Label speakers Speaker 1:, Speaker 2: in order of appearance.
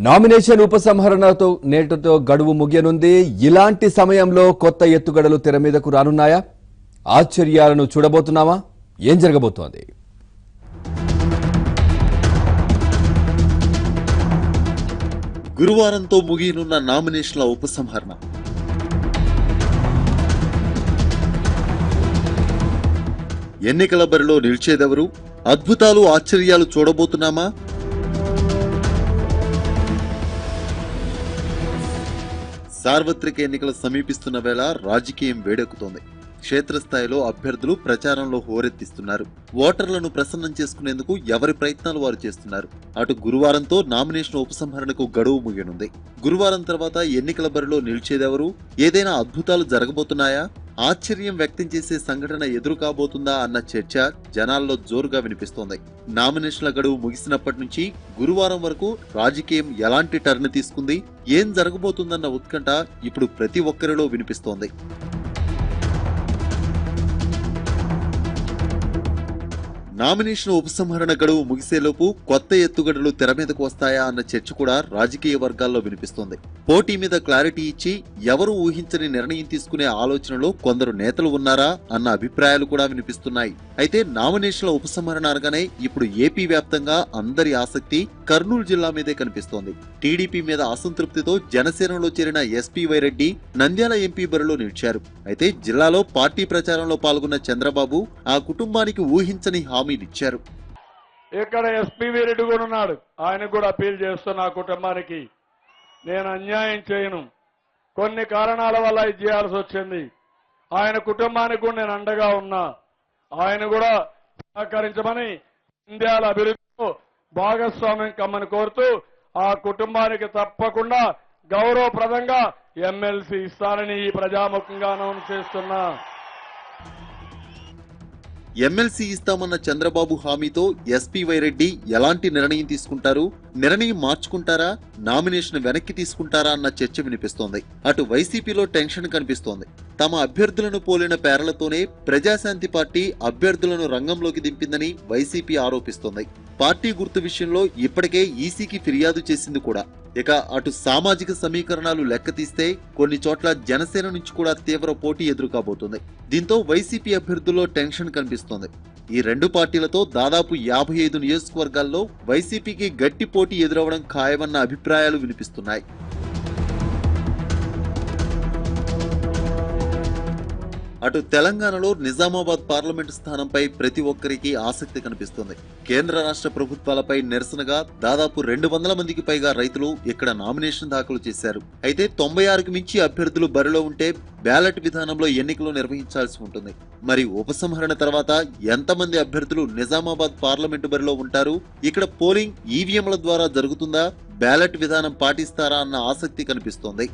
Speaker 1: Nomination ఉపసంహరణతో నేటితో గడువు ముగియనుంది. ఇలాంటి సమయంలో కొత్త ఎత్తుగడలు తెర మీదకు రానున్నాయా? ఆశ్చర్యాలను చూడబోతున్నామా? ఏం జరగబోతోంది?
Speaker 2: గురువారంతో ముగియనున్న నామినేషన్ల ఉపసంహరణ. ఎన్నికల బరిలో నిలిచేదెవరు? అద్భుతాలు ఆశ్చర్యాలు చూడబోతున్నామా? సార్వత్రిక ఎన్నికలు సమీపిస్తున్న వేళ రాజకీయం వేడెక్కుతోంది. క్షేత్రస్థాయిలో అభ్యర్థులు ప్రచారంలో హోరెత్తిస్తున్నారు. ఓటర్లను ప్రసన్నం చేసుకునేందుకు ఎవరి ప్రయత్నాలు వారు చేస్తున్నారు. అటు గురువారంతో నామినేషన్ ఉపసంహరణకు గడువు ముగియనుంది. గురువారం తర్వాత ఎన్నికల బరిలో నిలిచేదెవరు? ఏదైనా అద్భుతాలు జరగబోతున్నాయా? ఆశ్చర్యం వ్యక్తం చేసే సంఘటన ఎదురు కాబోతుందా అన్న చర్చ జనాల్లో జోరుగా వినిపిస్తోంది. నామినేషన్ల గడువు ముగిసినప్పటి నుంచి గురువారం వరకు రాజకీయం ఎలాంటి టర్న్ తీసుకుంది, ఏం జరగబోతుందన్న ఉత్కంఠ ఇప్పుడు ప్రతి ఒక్కరిలో వినిపిస్తోంది. నామినేషన్ ఉపసంహరణ గడువు ముగిసేలోపు కొత్త ఎత్తుగడలు తెర మీదకు వస్తాయా అన్న చర్చ కూడా రాజకీయ వర్గాల్లో వినిపిస్తోంది. పోటీ మీద క్లారిటీ ఇచ్చి ఎవరు ఊహించని నిర్ణయం తీసుకునే ఆలోచనలో కొందరు నేతలు ఉన్నారా అన్న అభిప్రాయాలు కూడా వినిపిస్తున్నాయి. అయితే నామినేషన్ల ఉపసంహరణ అనగానే ఇప్పుడు ఏపీ వ్యాప్తంగా అందరి ఆసక్తి కర్నూలు జిల్లా మీదే కనిపిస్తోంది. టీడీపీ మీద అసంతృప్తితో జనసేనలో చేరిన ఎస్పీ రెడ్డి నంద్యాల ఎంపీ బరిలో నిలిచారు. అయితే జిల్లాలో పార్టీ ప్రచారంలో పాల్గొన్న చంద్రబాబు ఆ కుటుంబానికి ఊహించని హామీనిచ్చారు.
Speaker 3: ఇక్కడ ఎస్పీ రెడ్డి కూడా ఉన్నాడు. ఆయన కూడా అపీల్ చేస్తున్న ఆ కుటుంబానికి నేను అన్యాయం చేయను, కొన్ని కారణాల వల్ల ఇది చేయాల్సి వచ్చింది, ఆయన కుటుంబానికి కూడా నేను అండగా ఉన్నా, ఆయన కూడా సహకరించమని నంద్యాల అభివృద్ధిలో భాగస్వామ్యం కమ్మని కోరుతూ ఆ కుటుంబానికి తప్పకుండా గౌరవప్రదంగా ఎమ్మెల్సీ ఇస్తానని ఈ ప్రజాముఖంగా అనౌన్స్ చేస్తున్నా.
Speaker 2: ఎమ్మెల్సీ ఇస్తామన్న చంద్రబాబు హామీతో ఎస్పీ రెడ్డి ఎలాంటి నిర్ణయం తీసుకుంటారు? నిర్ణయం మార్చుకుంటారా? నామినేషన్ వెనక్కి తీసుకుంటారా అన్న చర్చ వినిపిస్తోంది. అటు వైసీపీలో టెన్షన్ కనిపిస్తోంది. తమ అభ్యర్థులను పోలిన పేర్లతోనే ప్రజాశాంతి పార్టీ అభ్యర్థులను రంగంలోకి దింపిందని వైసీపీ ఆరోపిస్తోంది. పార్టీ గుర్తు విషయంలో ఇప్పటికే ఈసీకి ఫిర్యాదు చేసింది కూడా. ఇక అటు సామాజిక సమీకరణాలు లెక్క తీస్తే కొన్ని చోట్ల జనసేన నుంచి కూడా తీవ్ర పోటీ ఎదురుకాబోతుంది. దీంతో వైసీపీ అభ్యర్థుల్లో టెన్షన్ కనిపిస్తోంది. ఈ రెండు పార్టీలతో దాదాపు 55 నియోజకవర్గాల్లో వైసీపీకి గట్టి పోటీ ఎదురవడం ఖాయమన్న అభిప్రాయాలు వినిపిస్తున్నాయి. అటు తెలంగాణలో నిజామాబాద్ పార్లమెంటు స్థానంపై ప్రతి ఒక్కరికి ఆసక్తి కనిపిస్తుంది. కేంద్ర రాష్ట్ర ప్రభుత్వాలపై నిరసనగా దాదాపు 200 మందికి పైగా రైతులు ఇక్కడ నామినేషన్ దాఖలు చేశారు. అయితే 96కి మించి అభ్యర్థులు బరిలో ఉంటే బ్యాలెట్ విధానంలో ఎన్నికలు నిర్వహించాల్సి ఉంటుంది. మరి ఉపసంహరణ తర్వాత ఎంతమంది అభ్యర్థులు నిజామాబాద్ పార్లమెంటు బరిలో ఉంటారు? ఇక్కడ పోలింగ్ ఈవీఎంల ద్వారా జరుగుతుందా? బ్యాలెట్ విధానం పాటిస్తారా అన్న ఆసక్తి కనిపిస్తోంది.